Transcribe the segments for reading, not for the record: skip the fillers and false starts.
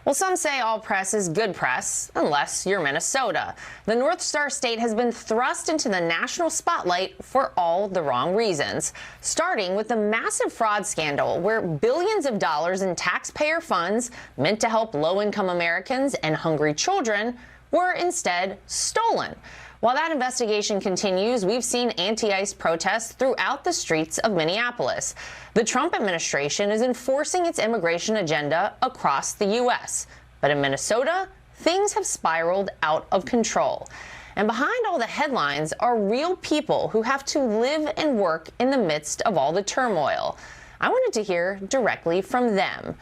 Well, some say all press is good press, unless you're Minnesota. The North Star State has been thrust into the national spotlight for all the wrong reasons, starting with the massive fraud scandal where billions of dollars in taxpayer funds meant to help low-income Americans and hungry children were instead stolen. While that investigation continues, we've seen anti-ICE protests throughout the streets of Minneapolis. The Trump administration is enforcing its immigration agenda across the U.S. But in Minnesota, things have spiraled out of control. And behind all the headlines are real people who have to live and work in the midst of all the turmoil. I wanted to hear directly from them.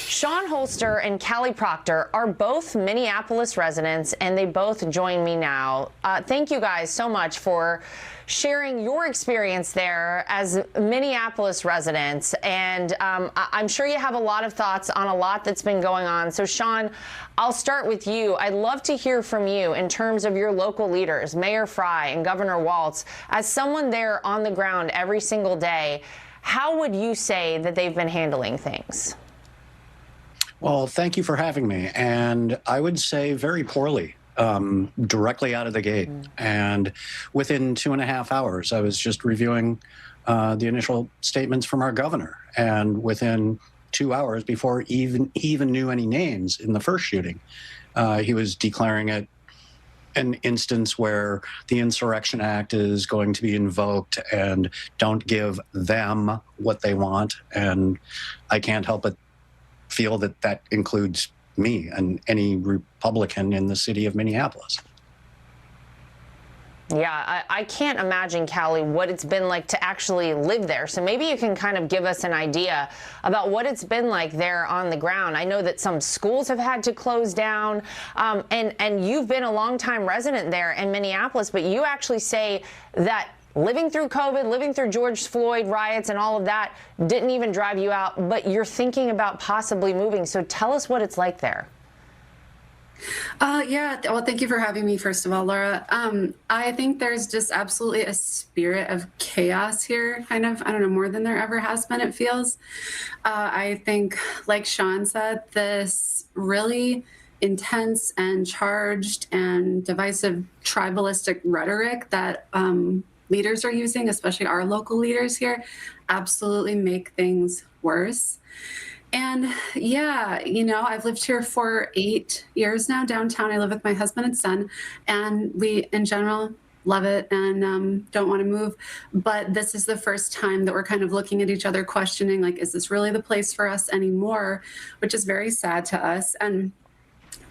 Sean Holster and Callie Proctor are both Minneapolis residents, and they both join me now. Thank you guys so much for sharing your experience there as Minneapolis residents. And I'm sure you have a lot of thoughts on a lot that's been going on. So, Sean, I'll start with you. I'd love to hear from you in terms of your local leaders, Mayor Fry and Governor Walz. As someone there on the ground every single day, how would you say that they've been handling things? Well, thank you for having me. And I would say very poorly, directly out of the gate. And within 2.5 hours, I was just reviewing the initial statements from our governor. And within 2 hours, before he even knew any names in the first shooting, he was declaring it an instance where the Insurrection Act is going to be invoked and don't give them what they want. And I can't help but feel that that includes me and any Republican in the city of Minneapolis. Yeah, I can't imagine, Callie, what it's been like to actually live there. So maybe you can kind of give us an idea about what it's been like there on the ground. I know that some schools have had to close down, and you've been a longtime resident there in Minneapolis, but you actually say that living through COVID, living through George Floyd riots and all of that didn't even drive you out, but you're thinking about possibly moving. So tell us what it's like there. Yeah, well, thank you for having me, first of all, Laura. I think there's just absolutely a spirit of chaos here, kind of, I don't know, more than there ever has been, it feels. I think, like Sean said, this really intense and charged and divisive tribalistic rhetoric that leaders are using, especially our local leaders here, absolutely make things worse. And yeah, you know, I've lived here for 8 years now downtown. I live with my husband and son, and we, in general, love it and don't want to move. But this is the first time that we're kind of looking at each other, questioning, like, is this really the place for us anymore? Which is very sad to us. And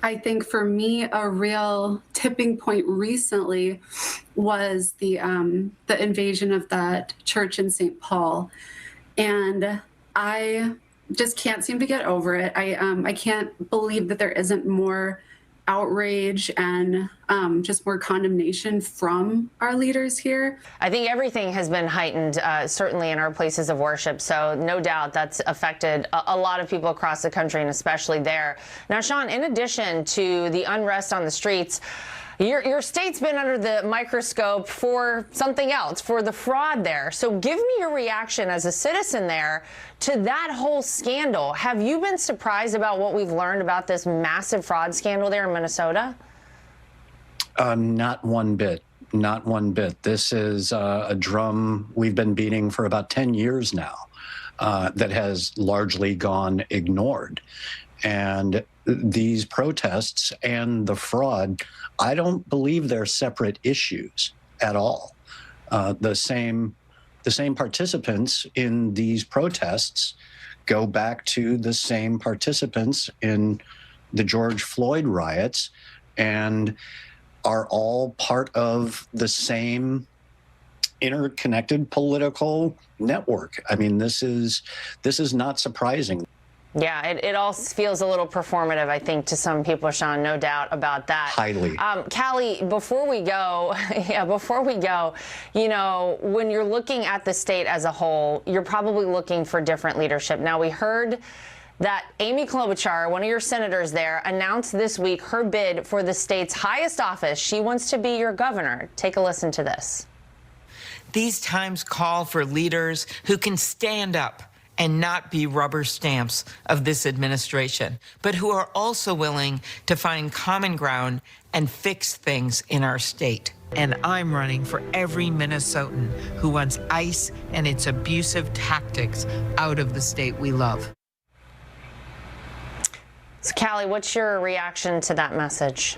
I think for me, a real tipping point recently was the invasion of that church in St. Paul. And I just can't seem to get over it. I can't believe that there isn't more outrage and just more condemnation from our leaders here. I think everything has been heightened, certainly in our places of worship. So no doubt that's affected a lot of people across the country, and especially there. Now, Sean, in addition to the unrest on the streets, your state's been under the microscope for something else, for the fraud there. So give me your reaction as a citizen there to that whole scandal. Have you been surprised about what we've learned about this massive fraud scandal there in Minnesota? Not one bit. Not one bit. This is a drum we've been beating for about 10 years now that has largely gone ignored. And these protests and the fraud, I don't believe they're separate issues at all. The same participants in these protests go back to the same participants in the George Floyd riots and are all part of the same interconnected political network. I mean, this is not surprising. Yeah, it all feels a little performative, I think, to some people, Sean, no doubt about that. Highly. Callie, before we go, you know, when you're looking at the state as a whole, you're probably looking for different leadership. Now, we heard that Amy Klobuchar, one of your senators there, announced this week her bid for the state's highest office. She wants to be your governor. Take a listen to this. These times call for leaders who can stand up and not be rubber stamps of this administration, but who are also willing to find common ground and fix things in our state. And I'm running for every Minnesotan who wants ICE and its abusive tactics out of the state we love. So, Callie, what's your reaction to that message?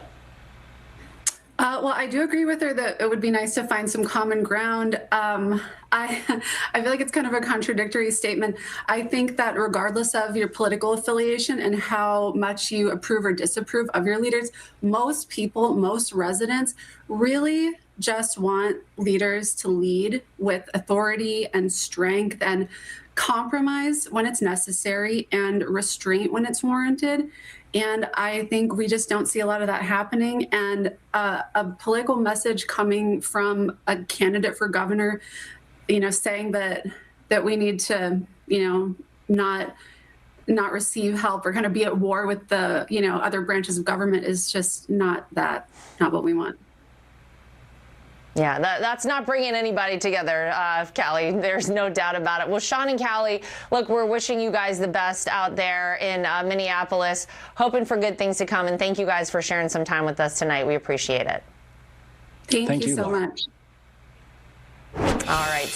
Well, I do agree with her that it would be nice to find some common ground. I feel like it's kind of a contradictory statement. I think that regardless of your political affiliation and how much you approve or disapprove of your leaders, most people, most residents really just want leaders to lead with authority and strength and compromise when it's necessary and restraint when it's warranted. And I think we just don't see a lot of that happening. And a political message coming from a candidate for governor, saying that we need to, not receive help or kind of be at war with the, other branches of government is just not what we want. Yeah, that's not bringing anybody together, Callie. There's no doubt about it. Well, Sean and Callie, look, we're wishing you guys the best out there in Minneapolis, hoping for good things to come. And thank you guys for sharing some time with us tonight. We appreciate it. Thank you so Laura. much. All right.